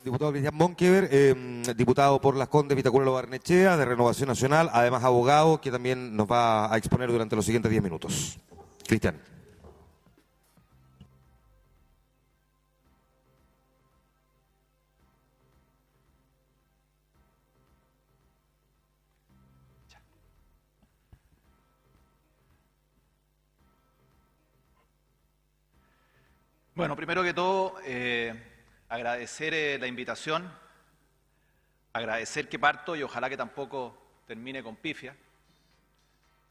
Diputado Cristian Monkever, diputado por Las Condes, Vitacura Lo Barnechea, de Renovación Nacional, además abogado, que también nos va a exponer durante los siguientes 10 minutos. Cristian. Bueno, primero que todo, agradecer la invitación, agradecer que parto y ojalá que tampoco termine con pifia,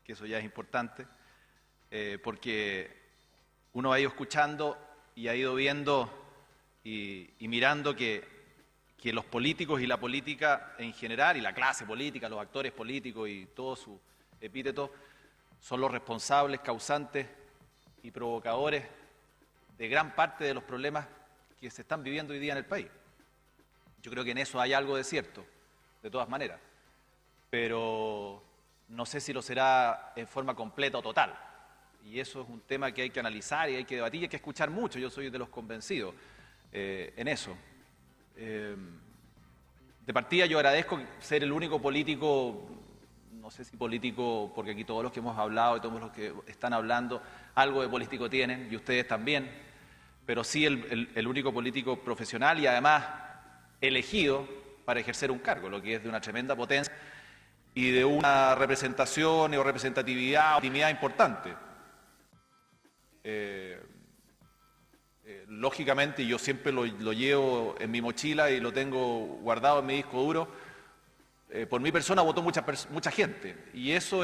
que eso ya es importante, porque uno ha ido escuchando y ha ido viendo y mirando que los políticos y la política en general, y la clase política, los actores políticos y todos sus epítetos, son los responsables, causantes y provocadores de gran parte de los problemas que se están viviendo hoy día en el país. Yo creo que en eso hay algo de cierto, de todas maneras, pero no sé si lo será en forma completa o total. Y eso es un tema que hay que analizar y hay que debatir y hay que escuchar mucho. Yo soy de los convencidos en eso. De partida yo agradezco ser el único político, no sé si político, porque aquí todos los que hemos hablado y todos los que están hablando, algo de político tienen, y ustedes también, pero sí el único político profesional y además elegido para ejercer un cargo, lo que es de una tremenda potencia y de una representación o representatividad o intimidad importante. Lógicamente, yo siempre lo llevo en mi mochila y lo tengo guardado en mi disco duro, por mi persona votó mucha gente, y eso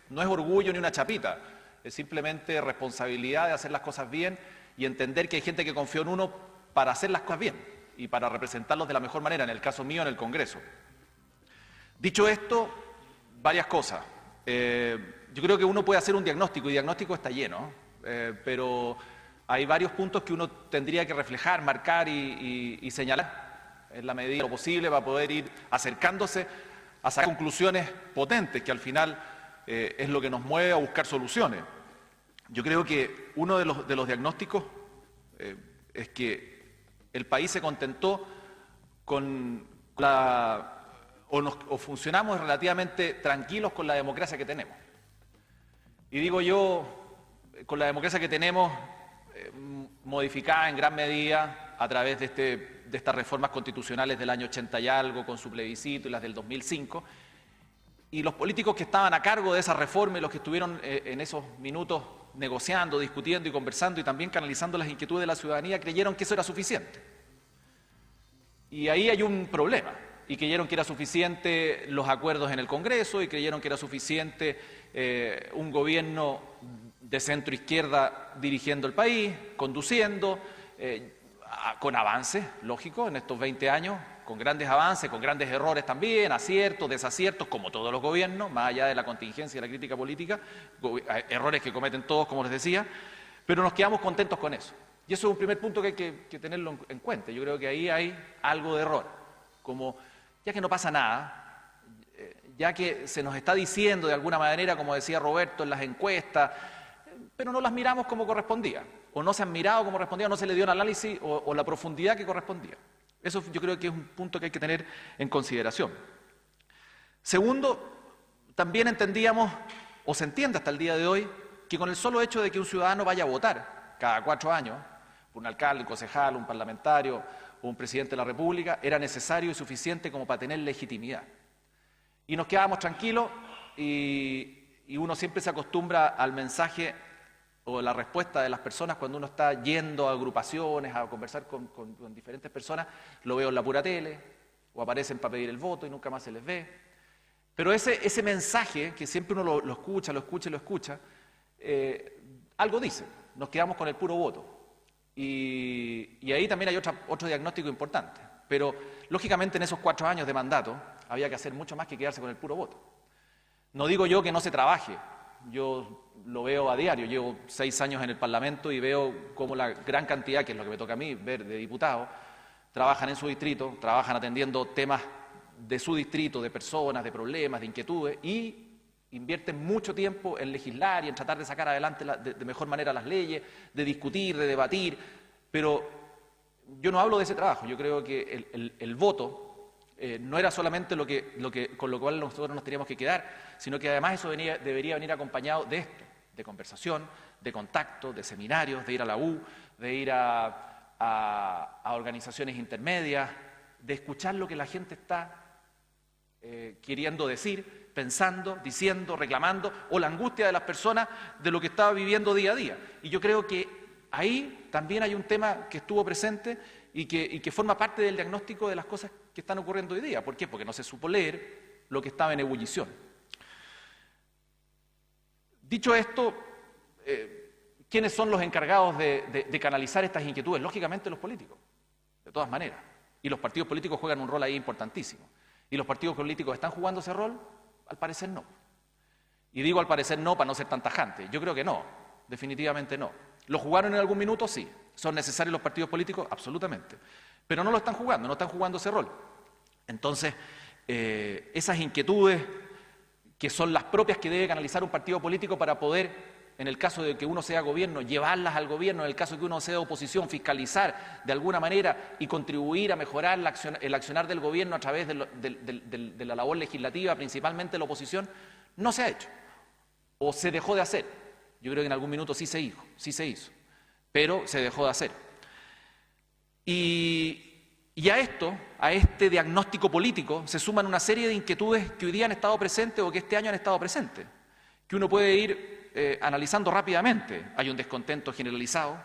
no es orgullo ni una chapita, es simplemente responsabilidad de hacer las cosas bien y entender que hay gente que confió en uno para hacer las cosas bien y para representarlos de la mejor manera, en el caso mío, en el Congreso. Dicho esto, varias cosas. Yo creo que uno puede hacer un diagnóstico, y diagnóstico está lleno, pero hay varios puntos que uno tendría que reflejar, marcar y señalar en la medida de lo posible para poder ir acercándose a sacar conclusiones potentes, que al final es lo que nos mueve a buscar soluciones. Yo creo que uno de los diagnósticos es que el país se contentó con o funcionamos relativamente tranquilos con la democracia que tenemos. Y digo yo, con la democracia que tenemos, modificada en gran medida a través de estas reformas constitucionales del año 80 y algo, con su plebiscito, y las del 2005, y los políticos que estaban a cargo de esa reforma y los que estuvieron en esos minutos negociando, discutiendo y conversando y también canalizando las inquietudes de la ciudadanía, creyeron que eso era suficiente. Y ahí hay un problema, y creyeron que era suficiente los acuerdos en el Congreso, y creyeron que era suficiente un gobierno de centro-izquierda dirigiendo el país, conduciendo, con avances, lógico, en estos 20 años, con grandes avances, con grandes errores también, aciertos, desaciertos, como todos los gobiernos, más allá de la contingencia y la crítica política, errores que cometen todos, como les decía, pero nos quedamos contentos con eso. Y eso es un primer punto que hay que tenerlo en cuenta. Yo creo que ahí hay algo de error, como ya que no pasa nada, ya que se nos está diciendo de alguna manera, como decía Roberto, en las encuestas, pero no las miramos como correspondía, o no se han mirado como correspondía, o no se le dio el análisis o la profundidad que correspondía. Eso yo creo que es un punto que hay que tener en consideración. Segundo, también entendíamos, o se entiende hasta el día de hoy, que con el solo hecho de que un ciudadano vaya a votar cada 4 años, por un alcalde, un concejal, un parlamentario o un presidente de la República, era necesario y suficiente como para tener legitimidad. Y nos quedábamos tranquilos y uno siempre se acostumbra al mensaje o la respuesta de las personas cuando uno está yendo a agrupaciones, a conversar con diferentes personas, lo veo en la pura tele, o aparecen para pedir el voto y nunca más se les ve. Pero ese mensaje, que siempre uno lo escucha, algo dice, nos quedamos con el puro voto. Y ahí también hay otro diagnóstico importante. Pero, lógicamente, en esos 4 años de mandato, había que hacer mucho más que quedarse con el puro voto. No digo yo que no se trabaje, yo lo veo a diario, llevo 6 años en el Parlamento y veo cómo la gran cantidad, que es lo que me toca a mí ver, de diputados, trabajan en su distrito, trabajan atendiendo temas de su distrito, de personas, de problemas, de inquietudes, y invierten mucho tiempo en legislar y en tratar de sacar adelante de mejor manera las leyes, de discutir, de debatir, pero yo no hablo de ese trabajo, yo creo que el voto no era solamente con lo cual nosotros nos teníamos que quedar, sino que además eso debería venir acompañado de esto, de conversación, de contacto, de seminarios, de ir a la U, de ir a organizaciones intermedias, de escuchar lo que la gente está queriendo decir, pensando, diciendo, reclamando, o la angustia de las personas de lo que estaba viviendo día a día. Y yo creo que ahí también hay un tema que estuvo presente y que forma parte del diagnóstico de las cosas que están ocurriendo hoy día. ¿Por qué? Porque no se supo leer lo que estaba en ebullición. Dicho esto, ¿quiénes son los encargados de canalizar estas inquietudes? Lógicamente los políticos, de todas maneras. Y los partidos políticos juegan un rol ahí importantísimo. ¿Y los partidos políticos están jugando ese rol? Al parecer no. Y digo al parecer no para no ser tan tajante. Yo creo que no, definitivamente no. ¿Lo jugaron en algún minuto? Sí. ¿Son necesarios los partidos políticos? Absolutamente. Pero no lo están jugando, no están jugando ese rol. Entonces, esas inquietudes que son las propias que debe canalizar un partido político para poder, en el caso de que uno sea gobierno, llevarlas al gobierno, en el caso de que uno sea oposición, fiscalizar de alguna manera y contribuir a mejorar el accionar del gobierno a través de la labor legislativa, principalmente la oposición, no se ha hecho. O se dejó de hacer. Yo creo que en algún minuto sí se hizo, pero se dejó de hacer. Y a este diagnóstico político, se suman una serie de inquietudes que hoy día han estado presentes o que este año han estado presentes, que uno puede ir analizando rápidamente. Hay un descontento generalizado,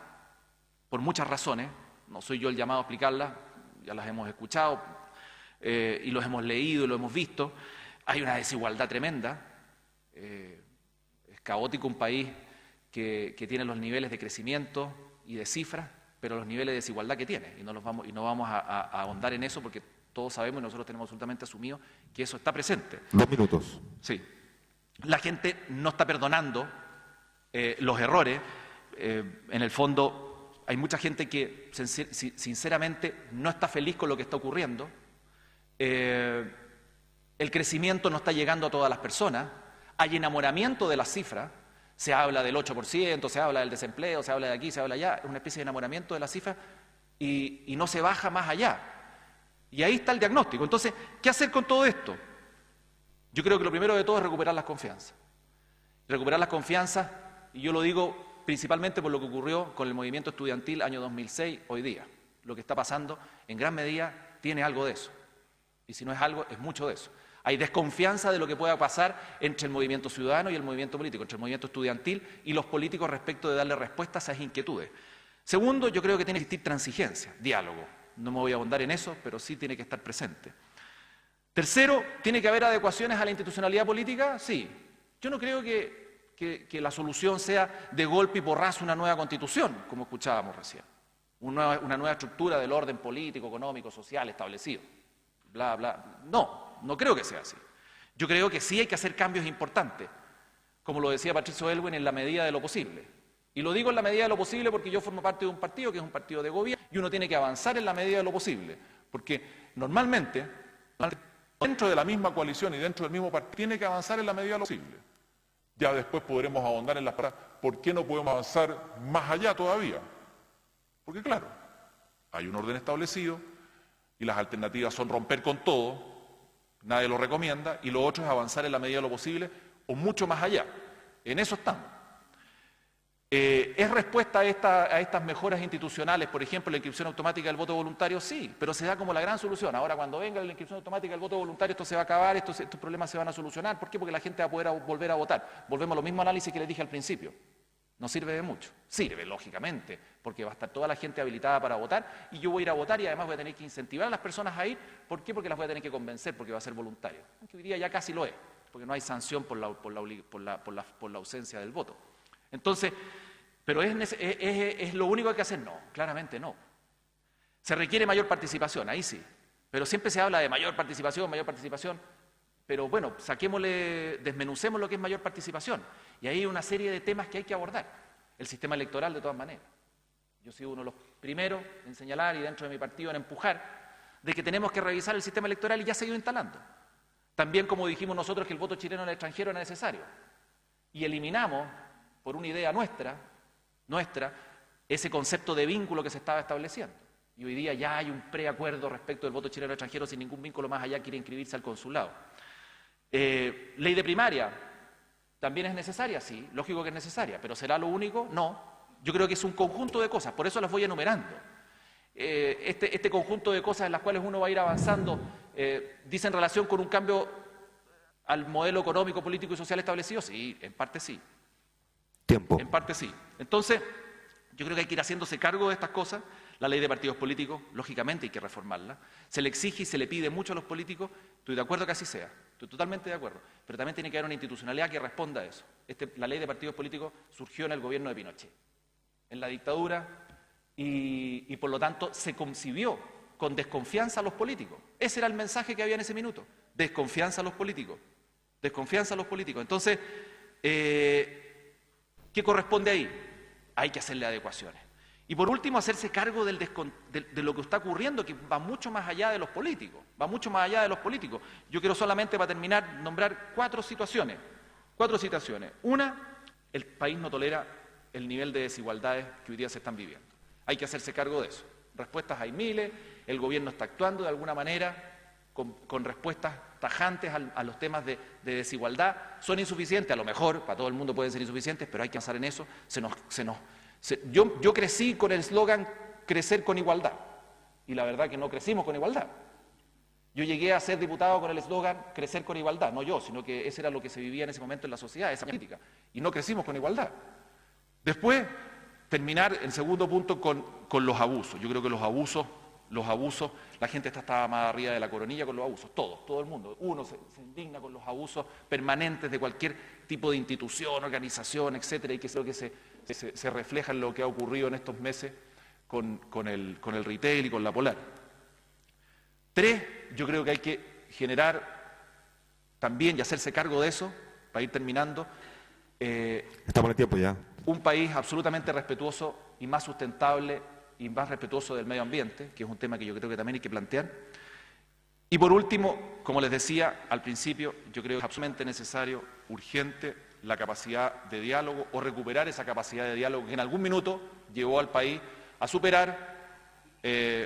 por muchas razones, no soy yo el llamado a explicarlas, ya las hemos escuchado y los hemos leído y lo hemos visto. Hay una desigualdad tremenda, es caótico un país que tiene los niveles de crecimiento y de cifras, pero los niveles de desigualdad que tiene, y no vamos a ahondar en eso porque todos sabemos y nosotros tenemos absolutamente asumido que eso está presente. 2 minutos. Sí. La gente no está perdonando los errores. En el fondo, hay mucha gente que sinceramente no está feliz con lo que está ocurriendo. El crecimiento no está llegando a todas las personas. Hay enamoramiento de las cifras. Se habla del 8%, se habla del desempleo, se habla de aquí, se habla allá. Es una especie de enamoramiento de las cifras y no se baja más allá. Y ahí está el diagnóstico. Entonces, ¿qué hacer con todo esto? Yo creo que lo primero de todo es recuperar las confianzas. Recuperar las confianzas, y yo lo digo principalmente por lo que ocurrió con el movimiento estudiantil año 2006, hoy día. Lo que está pasando, en gran medida, tiene algo de eso. Y si no es algo, es mucho de eso. Hay desconfianza de lo que pueda pasar entre el movimiento ciudadano y el movimiento político, entre el movimiento estudiantil y los políticos respecto de darle respuesta a esas inquietudes. Segundo, yo creo que tiene que existir transigencia, diálogo. No me voy a ahondar en eso, pero sí tiene que estar presente. Tercero, ¿tiene que haber adecuaciones a la institucionalidad política? Sí. Yo no creo que la solución sea de golpe y porrazo una nueva constitución, como escuchábamos recién. Una nueva estructura del orden político, económico, social establecido. Bla, bla. No creo que sea así. Yo creo que sí hay que hacer cambios importantes, como lo decía Patricio Aylwin, en la medida de lo posible. Y lo digo en la medida de lo posible porque yo formo parte de un partido que es un partido de gobierno y uno tiene que avanzar en la medida de lo posible. Porque normalmente, dentro de la misma coalición y dentro del mismo partido, tiene que avanzar en la medida de lo posible. Ya después podremos ahondar en las palabras, ¿por qué no podemos avanzar más allá todavía? Porque claro, hay un orden establecido y las alternativas son romper con todo, nadie lo recomienda, y lo otro es avanzar en la medida de lo posible o mucho más allá. En eso estamos. ¿Es respuesta a estas mejoras institucionales, por ejemplo, la inscripción automática del voto voluntario? Sí, pero se da como la gran solución. Ahora, cuando venga la inscripción automática del voto voluntario, esto se va a acabar, estos problemas se van a solucionar. ¿Por qué? Porque la gente va a poder volver a votar. Volvemos a lo mismo análisis que les dije al principio. No sirve de mucho. Sirve, lógicamente, porque va a estar toda la gente habilitada para votar y yo voy a ir a votar y además voy a tener que incentivar a las personas a ir. ¿Por qué? Porque las voy a tener que convencer, porque va a ser voluntario. Aunque hoy día ya casi lo es, porque no hay sanción por la ausencia del voto. Entonces, ¿pero es lo único que hay que hacer? No, claramente no. Se requiere mayor participación, ahí sí. Pero siempre se habla de mayor participación, pero bueno, desmenucemos lo que es mayor participación. Y ahí hay una serie de temas que hay que abordar. El sistema electoral, de todas maneras. Yo soy uno de los primeros en señalar y dentro de mi partido en empujar de que tenemos que revisar el sistema electoral y ya se ha ido instalando. También como dijimos nosotros que el voto chileno en el extranjero era necesario. Y eliminamos, por una idea nuestra, ese concepto de vínculo que se estaba estableciendo. Y hoy día ya hay un preacuerdo respecto del voto chileno extranjero sin ningún vínculo más allá, quiere inscribirse al consulado. Ley de primaria, ¿también es necesaria? Sí, lógico que es necesaria, pero ¿será lo único? No. Yo creo que es un conjunto de cosas, por eso las voy enumerando. Este conjunto de cosas en las cuales uno va a ir avanzando, ¿dice en relación con un cambio al modelo económico, político y social establecido? Sí, en parte sí. Tiempo. En parte sí. Entonces, yo creo que hay que ir haciéndose cargo de estas cosas. La ley de partidos políticos, lógicamente hay que reformarla. Se le exige y se le pide mucho a los políticos. Estoy de acuerdo que así sea. Estoy totalmente de acuerdo. Pero también tiene que haber una institucionalidad que responda a eso. La ley de partidos políticos surgió en el gobierno de Pinochet, en la dictadura, y por lo tanto se concibió con desconfianza a los políticos. Ese era el mensaje que había en ese minuto. Desconfianza a los políticos. Desconfianza a los políticos. Entonces, ¿qué corresponde ahí? Hay que hacerle adecuaciones. Y por último, hacerse cargo de lo que está ocurriendo, que va mucho más allá de los políticos, va mucho más allá de los políticos. Yo quiero solamente, para terminar, nombrar cuatro situaciones. Una, el país no tolera el nivel de desigualdades que hoy día se están viviendo. Hay que hacerse cargo de eso. Respuestas hay miles, el gobierno está actuando de alguna manera con respuestas tajantes a los temas de desigualdad. Son insuficientes, a lo mejor, para todo el mundo pueden ser insuficientes, pero hay que avanzar en eso. Yo crecí con el eslogan crecer con igualdad, y la verdad que no crecimos con igualdad. Yo llegué a ser diputado con el eslogan crecer con igualdad, no yo, sino que ese era lo que se vivía en ese momento en la sociedad, esa política, y no crecimos con igualdad. Después, terminar en segundo punto con los abusos. Yo creo que los abusos, la gente estaba más arriba de la coronilla con los abusos, todo el mundo. Uno se indigna con los abusos permanentes de cualquier tipo de institución, organización, etcétera, y que creo que se refleja en lo que ha ocurrido en estos meses con el retail y con la Polar. 3, yo creo que hay que generar también y hacerse cargo de eso, para ir terminando. Estamos en el tiempo ya. Un país absolutamente respetuoso y más sustentable y más respetuoso del medio ambiente, que es un tema que yo creo que también hay que plantear. Y por último, como les decía al principio, yo creo que es absolutamente necesario, urgente, la capacidad de diálogo o recuperar esa capacidad de diálogo que en algún minuto llevó al país a superar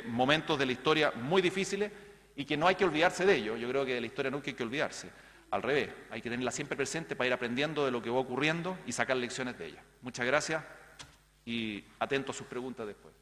momentos de la historia muy difíciles y que no hay que olvidarse de ello. Yo creo que de la historia nunca hay que olvidarse. Al revés, hay que tenerla siempre presente para ir aprendiendo de lo que va ocurriendo y sacar lecciones de ella. Muchas gracias y atento a sus preguntas después.